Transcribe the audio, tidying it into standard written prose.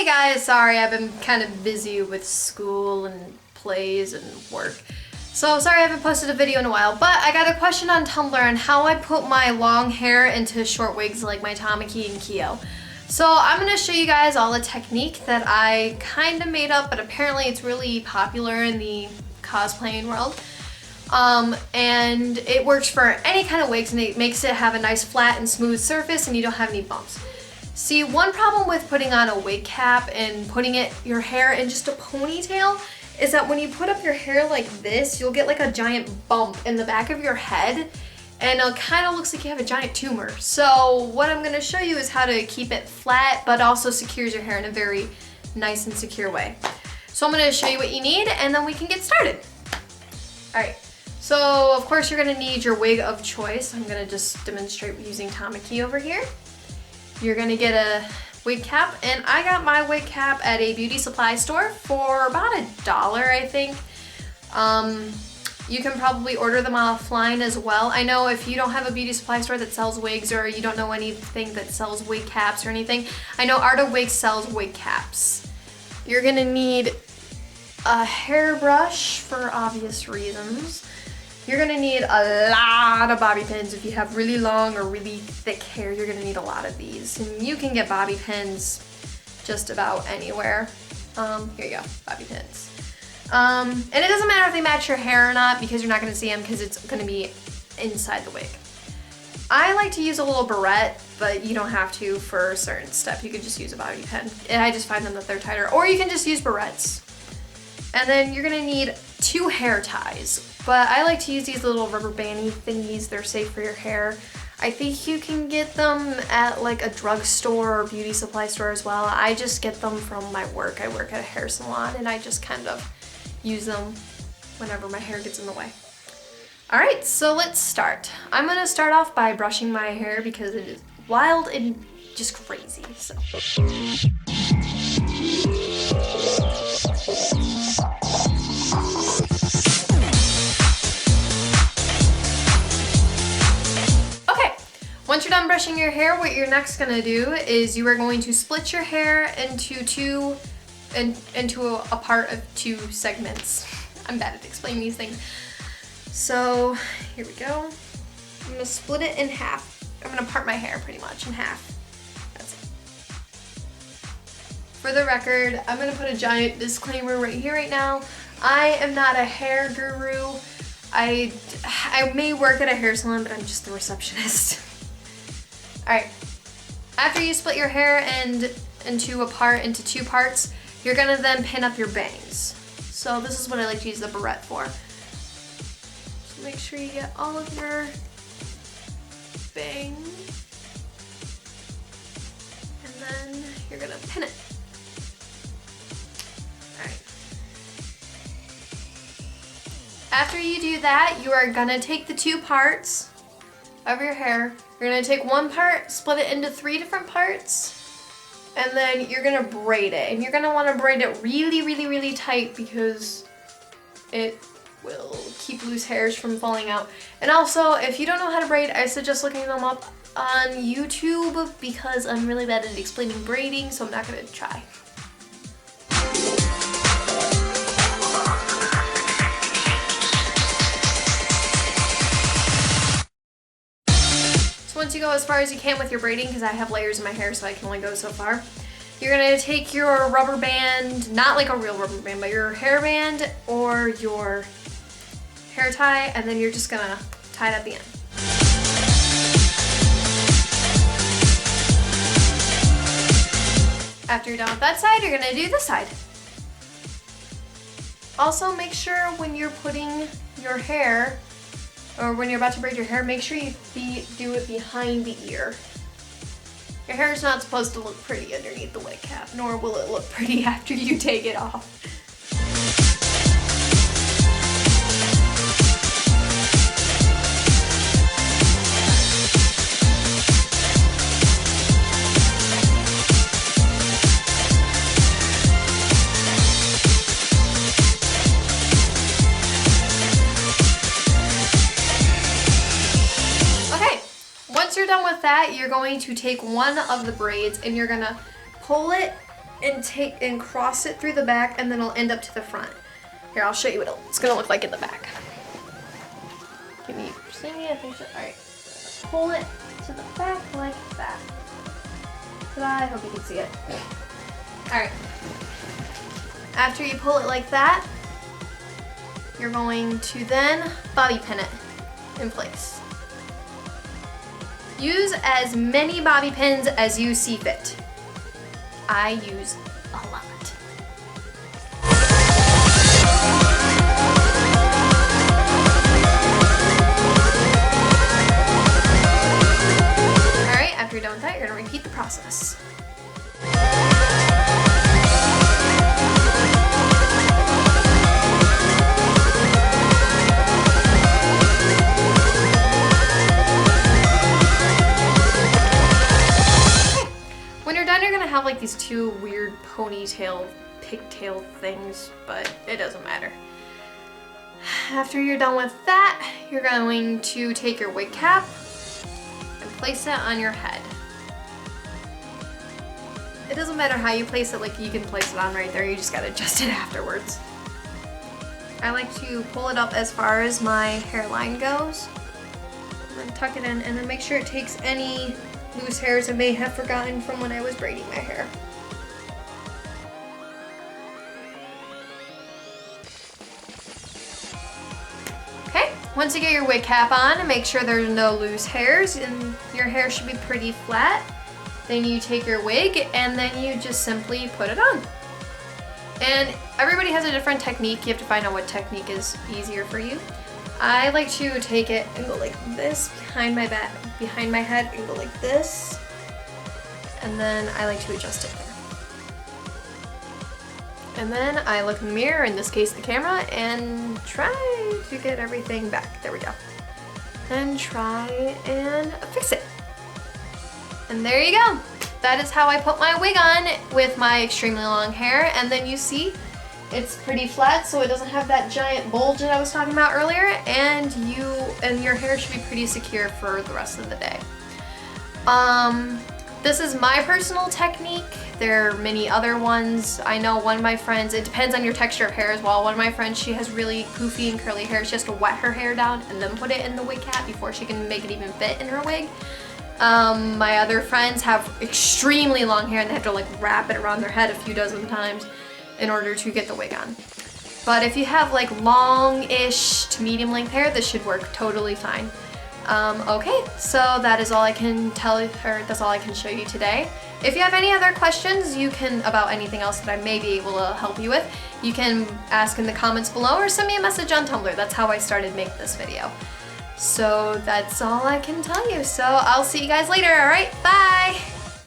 guys, sorry, I've been kind of busy with school and plays and work. So sorry I haven't posted a video in a while, but I got a question on Tumblr on how I put my long hair into short wigs like my Tamaki and Kyo. So I'm going to show you guys all the technique that I kind of made up, but apparently it's really popular in the cosplaying world. And it works for any kind of wigs, and it makes it have a nice flat and smooth surface and you don't have any bumps. See, one problem with putting on a wig cap and putting your hair in just a ponytail is that when you put up your hair like this, you'll get like a giant bump in the back of your head, and it kind of looks like you have a giant tumor. So what I'm going to show you is how to keep it flat but also secures your hair in a very nice and secure way. So I'm going to show you what you need and then we can get started. Alright, so of course you're going to need your wig of choice. I'm going to just demonstrate using Tamaki over here. You're going to get a wig cap, and I got my wig cap at a beauty supply store for about $1, I think. You can probably order them offline as well. I know if you don't have a beauty supply store that sells wigs, or you don't know anything that sells wig caps or anything, I know Art of Wigs sells wig caps. You're gonna need a hairbrush for obvious reasons. You're gonna need a lot of bobby pins. If you have really long or really thick hair, you're gonna need a lot of these. And you can get bobby pins just about anywhere. Here you go, bobby pins. And it doesn't matter if they match your hair or not, because you're not gonna see them because it's gonna be inside the wig. I like to use a little barrette, but you don't have to for a certain step. You could just use a bobby pin. And I just find them that they're tighter. Or you can just use barrettes. And then you're gonna need 2 hair ties. But I like to use these little rubber bandy thingies. They're safe for your hair. I think you can get them at like a drugstore or beauty supply store as well. I just get them from my work. I work at a hair salon and I just kind of use them whenever my hair gets in the way. Alright, so let's start. I'm going to start off by brushing my hair because it is wild and just crazy. So. Once you're done brushing your hair, what you're next gonna do is you are going to split your hair into a part of 2 segments. I'm bad at explaining these things. So here we go. I'm gonna split it in half. I'm gonna part my hair pretty much in half. That's it. For the record, I'm gonna put a giant disclaimer right here right now. I am not a hair guru. I may work at a hair salon, but I'm just the receptionist. Alright, after you split your hair into 2 parts, you're gonna then pin up your bangs. So this is what I like to use the barrette for. So make sure you get all of your bangs. And then you're gonna pin it. Alright. After you do that, you are gonna take the 2 parts of your hair. You're gonna take 1 part, split it into 3 different parts, and then you're gonna braid it. And you're gonna wanna braid it really, really, really tight because it will keep loose hairs from falling out. And also, if you don't know how to braid, I suggest looking them up on YouTube because I'm really bad at explaining braiding, so I'm not gonna try. Once you go as far as you can with your braiding, because I have layers in my hair so I can only go so far, you're going to take your rubber band, not like a real rubber band, but your hair band or your hair tie, and then you're just going to tie it at the end. After you're done with that side, you're going to do this side. Also, make sure when you're putting your hair, or when you're about to braid your hair, make sure you do it behind the ear. Your hair is not supposed to look pretty underneath the wig cap, nor will it look pretty after you take it off. Once you're done with that, you're going to take one of the braids and you're gonna pull it and cross it through the back, and then it'll end up to the front. Here, I'll show you what it's gonna look like in the back. Can you see me? I think so. All right. Pull it to the back like that. I hope you can see it. All right. After you pull it like that, you're going to then bobby pin it in place. Use as many bobby pins as you see fit. I use a lot. All right, after you're done with that, you're gonna repeat the process. You're gonna have like these two weird ponytail, pigtail things, but it doesn't matter. After you're done with that, you're going to take your wig cap and place it on your head. It doesn't matter how you place it, like you can place it on right there, you just gotta adjust it afterwards. I like to pull it up as far as my hairline goes, and then tuck it in, and then make sure it takes any loose hairs I may have forgotten from when I was braiding my hair. Okay, once you get your wig cap on, make sure there's no loose hairs and your hair should be pretty flat. Then you take your wig and then you just simply put it on. And everybody has a different technique. You have to find out what technique is easier for you. I like to take it and go like this behind my back, behind my head, and go like this. And then I like to adjust it there. And then I look in the mirror, in this case the camera, and try to get everything back. There we go. Then try and fix it. And there you go. That is how I put my wig on with my extremely long hair. And then you see, it's pretty flat, so it doesn't have that giant bulge that I was talking about earlier, and your hair should be pretty secure for the rest of the day. This is my personal technique. There are many other ones. I know one of my friends, it depends on your texture of hair as well. One of my friends, she has really poofy and curly hair. She has to wet her hair down and then put it in the wig cap before she can make it even fit in her wig. My other friends have extremely long hair and they have to like wrap it around their head a few dozen times in order to get the wig on. But if you have like long-ish to medium length hair, this should work totally fine. Okay, so that is all I can tell you, or that's all I can show you today. If you have any other questions, you can, about anything else that I may be able to help you with, you can ask in the comments below or send me a message on Tumblr. That's how I started making this video. So that's all I can tell you. So I'll see you guys later, all right? Bye!